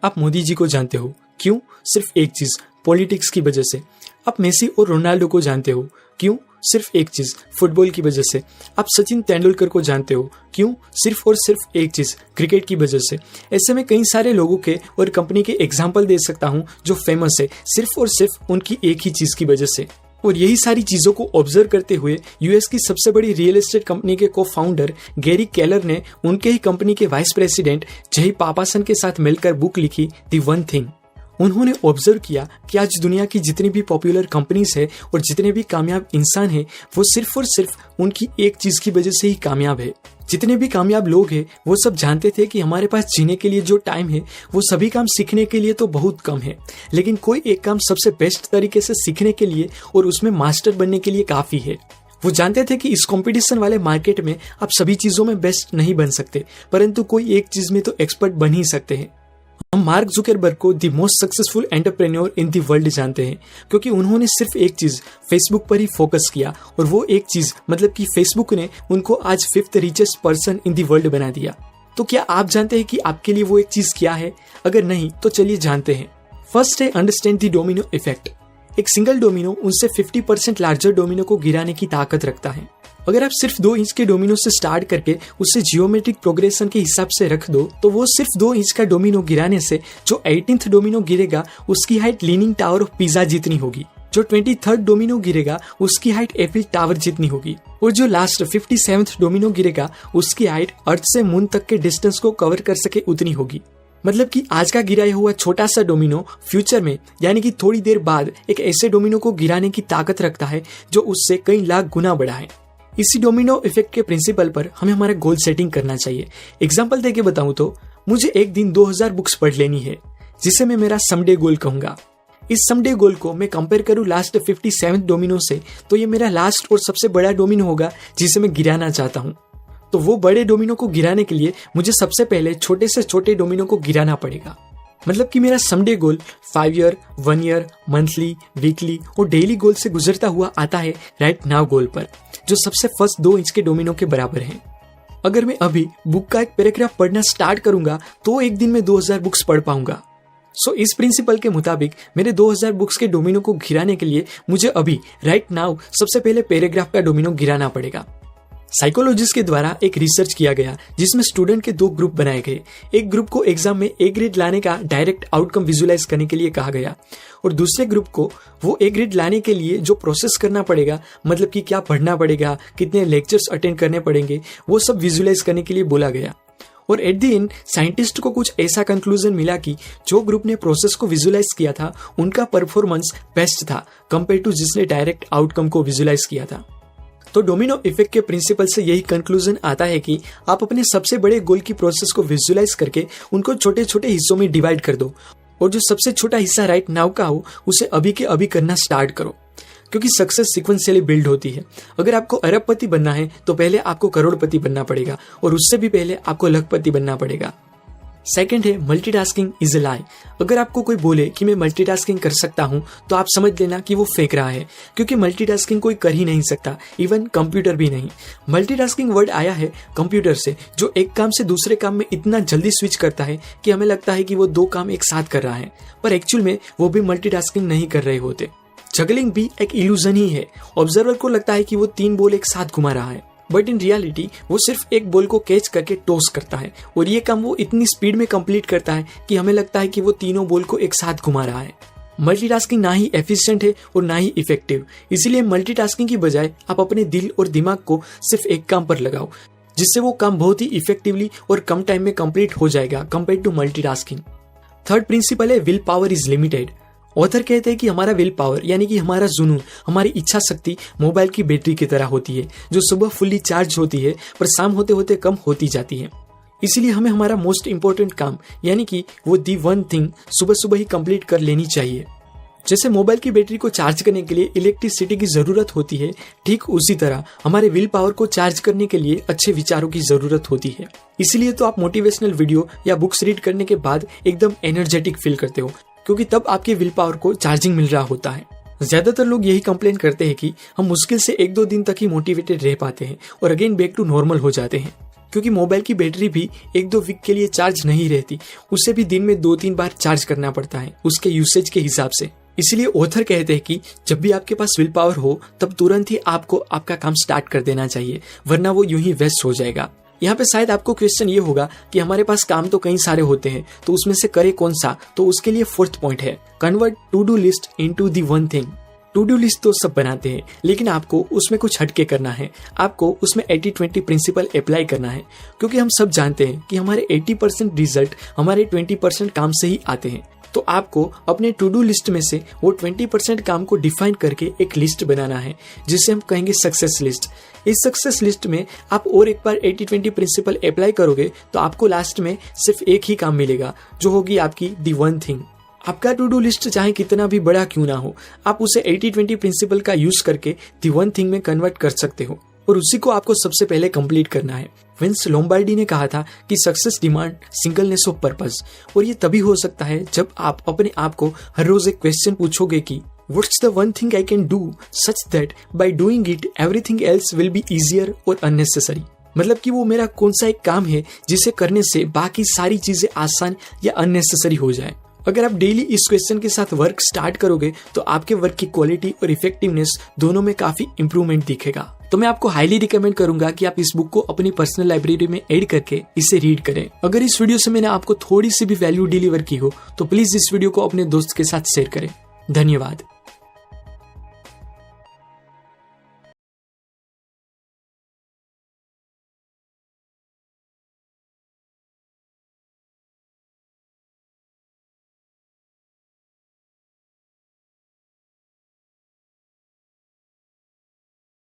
आप मोदी जी को जानते हो, क्यों? सिर्फ एक चीज, पॉलिटिक्स की वजह से। आप मेसी और रोनाल्डो को जानते हो, क्यों? सिर्फ एक चीज, फुटबॉल की वजह से। आप सचिन तेंदुलकर को जानते हो, क्यों? सिर्फ और सिर्फ एक चीज, क्रिकेट की वजह से। ऐसे में कई सारे लोगों के और कंपनी के एग्जाम्पल दे सकता हूँ जो फेमस है सिर्फ और सिर्फ उनकी एक ही चीज की वजह से। और यही सारी चीजों को ऑब्जर्व करते हुए यूएस की सबसे बड़ी रियल एस्टेट कंपनी के को फाउंडर गैरी केलर ने उनके ही कंपनी के वाइस प्रेसिडेंट जय पापासन के साथ मिलकर बुक लिखी द वन थिंग। उन्होंने ऑब्जर्व किया कि आज दुनिया की जितनी भी पॉपुलर कंपनीज है और जितने भी कामयाब इंसान हैं, वो सिर्फ और सिर्फ उनकी एक चीज की वजह से ही कामयाब है। जितने भी कामयाब लोग हैं वो सब जानते थे कि हमारे पास जीने के लिए जो टाइम है वो सभी काम सीखने के लिए तो बहुत कम है, लेकिन कोई एक काम सबसे बेस्ट तरीके से सीखने के लिए और उसमें मास्टर बनने के लिए काफी है। वो जानते थे कि इस कंपटीशन वाले मार्केट में आप सभी चीजों में बेस्ट नहीं बन सकते, परंतु कोई एक चीज में तो एक्सपर्ट बन ही सकते हैं। हम मार्क जुकरबर्ग को the most successful entrepreneur in the world जानते हैं, क्योंकि उन्होंने सिर्फ एक चीज, फेसबुक पर ही फोकस किया, और वो एक चीज मतलब कि फेसबुक ने उनको आज 5th richest person in the world बना दिया। तो क्या आप जानते हैं कि आपके लिए वो एक चीज क्या है? अगर नहीं तो चलिए जानते हैं। फर्स्ट है अंडरस्टैंड द डोमिनो इफेक्ट। एक सिंगल डोमिनो उनसे 50% लार्जर डोमिनो को गिराने की ताकत रखता है। अगर आप सिर्फ 2 इंच के डोमिनो से स्टार्ट करके उसे जियोमेट्रिक प्रोग्रेशन के हिसाब से रख दो, तो वो सिर्फ 2 इंच का डोमिनो गिराने से जो 18th डोमिनो गिरेगा उसकी height leaning tower of pizza जितनी होगी, जो 23rd डोमिनो गिरेगा उसकी हाइट एफिल टावर जितनी होगी, और जो लास्ट 57th डोमिनो गिरेगा उसकी हाइट अर्थ से मून तक के डिस्टेंस को कवर कर सके उतनी होगी। मतलब कि आज का गिराया हुआ छोटा सा डोमिनो फ्यूचर में यानी कि थोड़ी देर बाद एक ऐसे डोमिनो को गिराने की ताकत रखता है जो उससे कई लाख गुना बड़ा है। इसी डोमिनो इफेक्ट के प्रिंसिपल पर हमें हमारा गोल सेटिंग करना चाहिए। एग्जांपल देके बताऊं तो मुझे एक दिन 2000 बुक्स पढ़ लेनी है, जिसे मैं मेरा समडे गोल कहूंगा। इस समडे गोल को मैं कंपेयर करूं लास्ट 57th डोमिनो से, तो ये मेरा लास्ट और सबसे बड़ा डोमिनो होगा जिसे मैं गिराना चाहता हूं। तो वो बड़े डोमिनो को गिराने के लिए मुझे सबसे पहले छोटे से छोटे डोमिनो को गिराना पड़ेगा। मतलब कि मेरा समडे गोल 5 ईयर, 1 ईयर, मंथली, वीकली और डेली गोल से गुजरता हुआ आता है राइट नाउ गोल पर, जो सबसे फर्स्ट 2 इंच के डोमिनो के बराबर है। अगर मैं अभी बुक का एक पैराग्राफ पढ़ना स्टार्ट करूंगा तो एक दिन में 2000 बुक्स पढ़ पाऊंगा। सो इस प्रिंसिपल के मुताबिक मेरे 2000 बुक्स के डोमिनो को गिराने के लिए मुझे अभी राइट नाउ सबसे पहले पैराग्राफ का डोमिनो गिराना पड़ेगा। साइकोलॉजिस्ट के द्वारा एक रिसर्च किया गया जिसमें स्टूडेंट के 2 ग्रुप बनाए गए। एक ग्रुप को एग्जाम में A ग्रेड लाने का डायरेक्ट आउटकम विजुलाइज करने के लिए कहा गया, और दूसरे ग्रुप को वो A ग्रेड लाने के लिए जो प्रोसेस करना पड़ेगा, मतलब कि क्या पढ़ना पड़ेगा, कितने लेक्चर्स अटेंड करने पड़ेंगे, वो सब विजुलाइज करने के लिए बोला गया। और एट द एंड साइंटिस्ट को कुछ ऐसा कंक्लूजन मिला कि जो ग्रुप ने प्रोसेस को विजुलाइज किया था उनका परफॉर्मेंस बेस्ट था कंपेयर टू जिसने डायरेक्ट आउटकम को विजुलाइज किया था। तो डोमिनो इफेक्ट के प्रिंसिपल से यही कंक्लूजन आता है कि आप अपने सबसे बड़े गोल की प्रोसेस को विजुलाइज करके उनको छोटे छोटे हिस्सों में डिवाइड कर दो, और जो सबसे छोटा हिस्सा राइट नाउ का हो उसे अभी के अभी करना स्टार्ट करो, क्योंकि सक्सेस सीक्वेंशियली बिल्ड होती है। अगर आपको अरबपति बनना है तो पहले आपको करोड़पति बनना पड़ेगा, और उससे भी पहले आपको लखपति बनना पड़ेगा। सेकंड है मल्टीटास्किंग इज अ लाई। अगर आपको कोई बोले कि मैं मल्टीटास्किंग कर सकता हूं तो आप समझ लेना कि वो फेंक रहा है, क्योंकि मल्टीटास्किंग कोई कर ही नहीं सकता, इवन कंप्यूटर भी नहीं। मल्टीटास्किंग वर्ड आया है कंप्यूटर से, जो एक काम से दूसरे काम में इतना जल्दी स्विच करता है कि हमें लगता है कि वो 2 काम एक साथ कर रहा है, पर एक्चुअल में वो भी मल्टीटास्किंग नहीं कर रहे होते। जगलिंग भी एक इल्यूजन ही है। ऑब्जर्वर को लगता है कि वो 3 बॉल एक साथ घुमा रहा है, बट इन रियलिटी वो सिर्फ एक बॉल को कैच करके टॉस करता है, और ये काम वो इतनी स्पीड में कंप्लीट करता है कि हमें लगता है कि वो तीनों बॉल को एक साथ घुमा रहा है। मल्टीटास्किंग ना ही एफिशिएंट है और ना ही इफेक्टिव। इसीलिए मल्टीटास्किंग की बजाय आप अपने दिल और दिमाग को सिर्फ एक काम पर लगाओ, जिससे वो काम बहुत ही इफेक्टिवली और कम टाइम में कंप्लीट हो जाएगा compare to multitasking. Third principle है will power is limited. Author कहते हैं कि हमारा विल पावर यानी कि हमारा जुनून, हमारी इच्छा शक्ति मोबाइल की बैटरी की तरह होती है, जो सुबह फुल्ली चार्ज होती है पर शाम होते होते कम होती जाती है। इसीलिए हमें हमारा मोस्ट इंपॉर्टेंट काम यानी कि वो दी वन थिंग सुबह सुबह ही कंप्लीट कर लेनी चाहिए। जैसे मोबाइल की बैटरी को चार्ज करने के लिए इलेक्ट्रिसिटी की जरूरत होती है, ठीक उसी तरह हमारे विल पावर को चार्ज करने के लिए अच्छे विचारों की जरूरत होती है। इसीलिए तो आप मोटिवेशनल वीडियो या बुक्स रीड करने के बाद एकदम एनर्जेटिक फील करते हो, क्योंकि तब आपके विल पावर को चार्जिंग मिल रहा होता है। ज्यादातर लोग यही कंप्लेन करते हैं कि हम मुश्किल से 1-2 दिन तक ही मोटिवेटेड रह पाते हैं और अगेन बैक टू नॉर्मल हो जाते हैं। क्योंकि मोबाइल की बैटरी भी 1-2 वीक के लिए चार्ज नहीं रहती, उसे भी दिन में 2-3 बार चार्ज करना पड़ता है उसके यूसेज के हिसाब से। इसलिए ऑथर कहते हैं कि जब भी आपके पास विल पावर हो तब तुरंत ही आपको आपका काम स्टार्ट कर देना चाहिए, वरना वो यूं ही वेस्ट हो जाएगा। यहाँ पे शायद आपको क्वेश्चन ये होगा कि हमारे पास काम तो कई सारे होते हैं, तो उसमें से करे कौन सा? तो उसके लिए 4th पॉइंट है, convert to do list into the one thing. To do list तो सब बनाते हैं, लेकिन आपको उसमें कुछ हटके करना है। आपको उसमें 80-20 प्रिंसिपल अप्लाई करना है, क्योंकि हम सब जानते हैं कि हमारे 80% रिजल्ट हमारे 20% काम से ही आते हैं। तो आपको अपने टू डू लिस्ट में से वो 20% काम को डिफाइन करके एक लिस्ट बनाना है, जिसे हम कहेंगे सक्सेस लिस्ट। इस सक्सेस लिस्ट में आप और एक बार 80-20 प्रिंसिपल अप्लाई करोगे तो आपको लास्ट में सिर्फ एक ही काम मिलेगा, जो होगी आपकी दी वन थिंग। आपका टू डू लिस्ट चाहे कितना भी बड़ा क्यों ना हो, आप उसे 80-20 प्रिंसिपल का यूज करके दी वन थिंग में कन्वर्ट कर सकते हो, और उसी को आपको सबसे पहले कंप्लीट करना है। विंस लोम्बार्डी ने कहा था कि success demand singleness of purpose, और ये तभी हो सकता है जब आप अपने आप को हर रोज एक क्वेश्चन पूछोगे कि what's the one thing I can do such that by doing it everything else will be easier और अननेसेसरी। मतलब कि वो मेरा कौन सा एक काम है जिसे करने से बाकी सारी चीजें आसान या अननेसेसरी हो जाए। अगर आप डेली इस क्वेश्चन के साथ वर्क स्टार्ट करोगे तो आपके वर्क की क्वालिटी और इफेक्टिवनेस दोनों में काफी इंप्रूवमेंट दिखेगा। तो मैं आपको हाईली रिकमेंड करूंगा कि आप इस बुक को अपनी पर्सनल लाइब्रेरी में ऐड करके इसे रीड करें। अगर इस वीडियो से मैंने आपको थोड़ी सी भी वैल्यू डिलीवर की हो तो प्लीज इस वीडियो को अपने दोस्त के साथ शेयर करें। धन्यवाद।